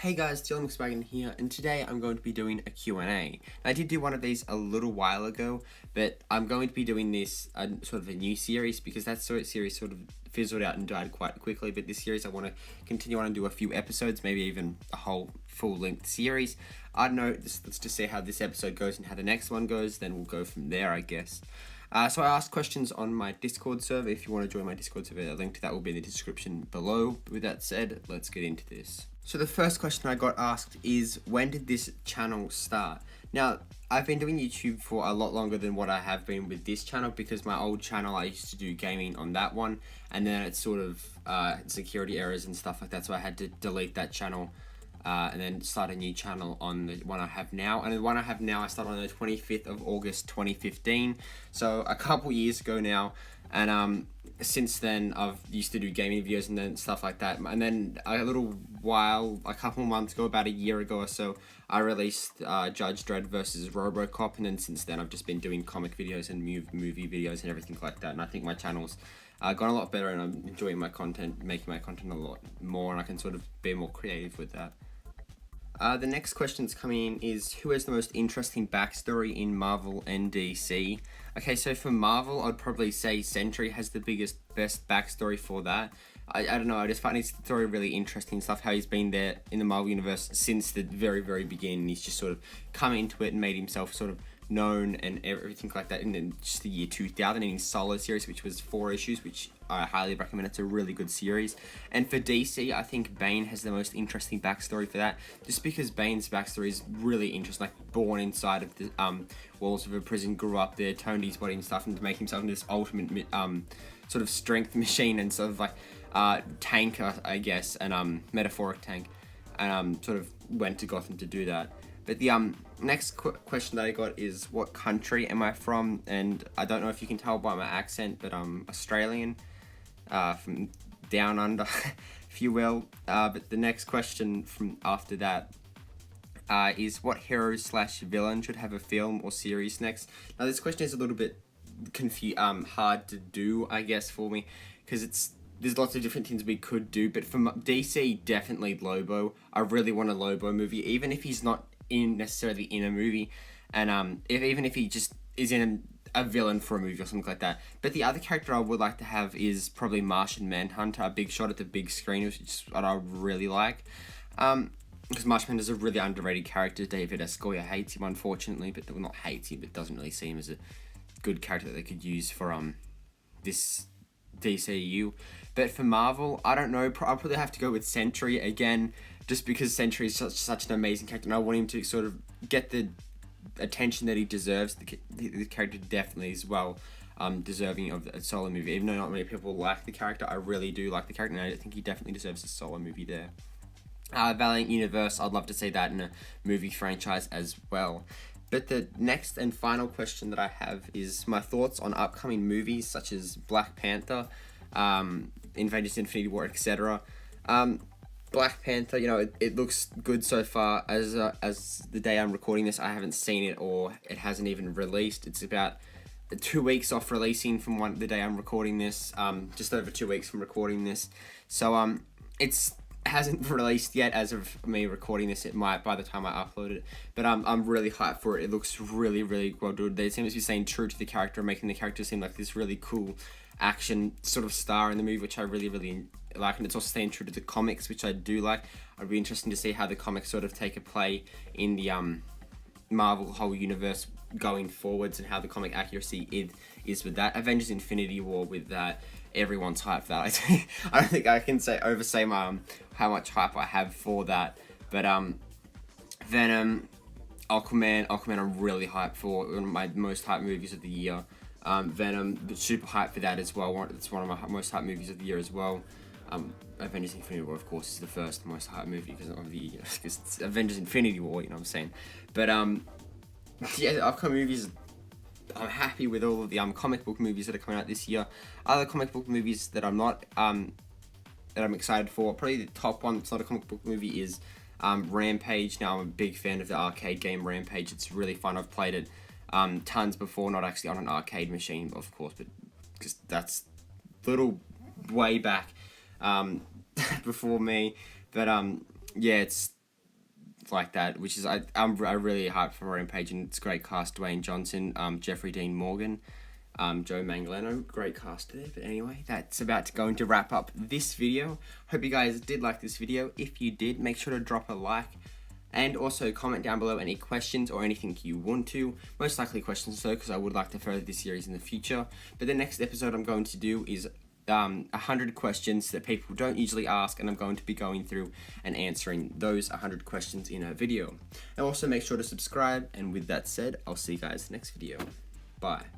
Hey guys, Dylan McSwaggin here, and today I'm going to be doing a Q&A. I did do one of these a little while ago, but I'm going to be doing this sort of a new series because that series sort of fizzled out and died quite quickly, but this series I want to continue on and do a few episodes, maybe even a whole full-length series. I don't know, let's just see how this episode goes and how the next one goes, then we'll go from there, I guess. So I asked questions on my Discord server. If you want to join my Discord server, a link to that will be in the description below. With that said, let's get into this. So the first question I got asked is, when did this channel start? Now, I've been doing YouTube for a lot longer than what I have been with this channel because my old channel, I used to do gaming on that one, and then it's sort of security errors and stuff like that, so I had to delete that channel and then start a new channel on the one I have now. And the one I have now, I started on the 25th of August 2015, so a couple years ago now. And since then, I've used to do gaming videos and then stuff like that. And then a couple months ago, about a year ago or so, I released Judge Dredd versus RoboCop. And then since then, I've just been doing comic videos and movie videos and everything like that. And I think my channel's gone a lot better, and I'm enjoying my content, making my content a lot more, and I can sort of be more creative with that. The next question's coming in is, who has the most interesting backstory in Marvel and DC? Okay, so for Marvel, I'd probably say Sentry has the best backstory for that. I don't know, I just find his story really interesting stuff, how he's been there in the Marvel Universe since the very, very beginning. He's just sort of come into it and made himself sort of known and everything like that in just the year 2000 in his solo series, which was 4 issues, which I highly recommend. It's a really good series. And for DC, I think Bane has the most interesting backstory for that, just because Bane's backstory is really interesting, like born inside of the walls of a prison, grew up there, toned his body and stuff, and to make himself into this ultimate sort of strength machine and sort of like tank, I guess, and metaphoric tank, and sort of went to Gotham to do that. But the next question that I got is, what country am I from? And I don't know if you can tell by my accent, but I'm Australian, from down under, if you will. But the next question from after that is, what hero / villain should have a film or series next? Now this question is a little bit hard to do, I guess, for me, because there's lots of different things we could do. But for DC, definitely Lobo. I really want a Lobo movie, even if he's not necessarily in a movie, and even if he just is in a villain for a movie or something like that. But the other character I would like to have is probably Martian Manhunter, a big shot at the big screen, which is what I really like. Because Martian Manhunter is a really underrated character. David S. Goya hates him, unfortunately, but well, not hates him, but doesn't really see him as a good character that they could use for this DCU. But for Marvel, I don't know. I'll probably have to go with Sentry again, just because Sentry is such an amazing character, and I want him to sort of get the attention that he deserves. The character definitely is well deserving of a solo movie. Even though not many people like the character, I really do like the character, and I think he definitely deserves a solo movie there. Valiant Universe, I'd love to see that in a movie franchise as well. But the next and final question that I have is my thoughts on upcoming movies such as Black Panther, Avengers Infinity War, etc. Black Panther, it looks good so far. As the day I'm recording this, I haven't seen it, or it hasn't even released. It's about 2 weeks off releasing from the day I'm recording this, just over 2 weeks from recording this. So it's hasn't released yet as of me recording this. It might by the time I upload it, but I'm really hyped for it. It looks really, really well done. They seem to be staying true to the character, making the character seem like this really cool action sort of star in the movie, which I really, really like. And it's also staying true to the comics, which I do like. It'd be interesting to see how the comics sort of take a play in the Marvel whole universe going forwards, and how the comic accuracy is with that. Avengers Infinity War, with that, everyone's hyped for that. I don't think I can oversay how much hype I have for that. But Venom, Aquaman I'm really hyped for. One of my most hyped movies of the year. Venom, super hyped for that as well. It's one of my most hyped movies of the year as well. Avengers Infinity War, of course, is the first most hyped movie because of the year, because it's Avengers Infinity War, you know what I'm saying. But yeah, the upcoming movies, I'm happy with all of the comic book movies that are coming out this year. Other comic book movies that I'm not that I'm excited for, probably the top one that's not a comic book movie is Rampage. Now, I'm a big fan of the arcade game Rampage. It's really fun. I've played it tons before, not actually on an arcade machine, of course, but because that's a little way back before me. But yeah, it's like that, which is I'm really hyped for Rampage, and it's a great cast. Dwayne Johnson, Jeffrey Dean Morgan, Joe Manganiello, great cast there. But anyway, that's about to going to wrap up this video. Hope you guys did like this video. If you did, make sure to drop a like. And also comment down below any questions or anything you want to. Most likely questions though, because I would like to further this series in the future. But the next episode I'm going to do is 100 questions that people don't usually ask, and I'm going to be going through and answering those 100 questions in a video. And also make sure to subscribe, and with that said, I'll see you guys next video. Bye.